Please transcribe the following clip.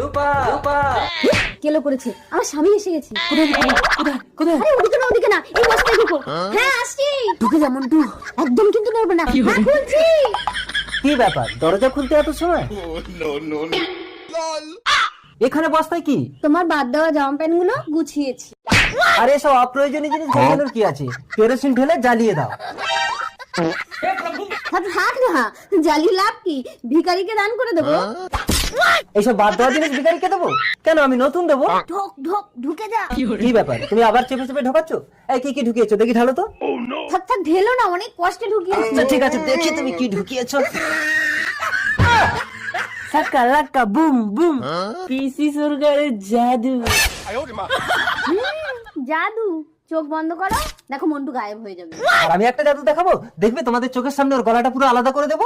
রূপা রূপা কেলো করেছে, আমার স্বামী এসে গেছে। কোথায় আরে ওদিকে না, ওদিকে না, এই বস্তায় ঢুকো। হ্যাঁ আসছি। ঢুকে যা মন্টু। একদম কিন্তু নড়বে না। হ্যাঁ খুলছি। কি ব্যাপার, দরজা খুলতে এত সময়? এখানে বস্তায় কি? তোমার বাদ দেওয়া জামা প্যান্ট গুলো গুছিয়েছি। আরে সব অপ্রয়োজনীয় জিনিস গোছানোর কি আছে? কেরোসিন ঢেলে জ্বালিয়ে দাও। থাক না, জ্বালিয়ে লাভ কি? ভিখারিকে দান করে দেবো। এইসব বাদ দেওয়া জিনিস ভিখারিকে দেবো কেন? আমি নতুন দেবো। ঢোক ঢোক, ঢুকে যা। কি ব্যাপার, তুমি আবার চেপে চেপে ঢোকাচ্ছ? এই কি কি ঢুকিয়েছো দেখি, ঢালো তো। থাক ঢেলো না, অনেক কষ্টে ঢুকিয়েছি। আচ্ছা ঠিক আছে, দেখি তুমি কি ঢুকিয়েছো। সাকা লাকা বুম বুম, পিসি সরকারের জাদু। জাদু? চোখ বন্ধ করো, দেখো মন্টু গায়েব হয়ে যাবে। আর আমি একটা জাদু দেখাবো, দেখবে তোমাদের চোখের সামনে ওর গলাটা পুরো আলাদা করে দেবো।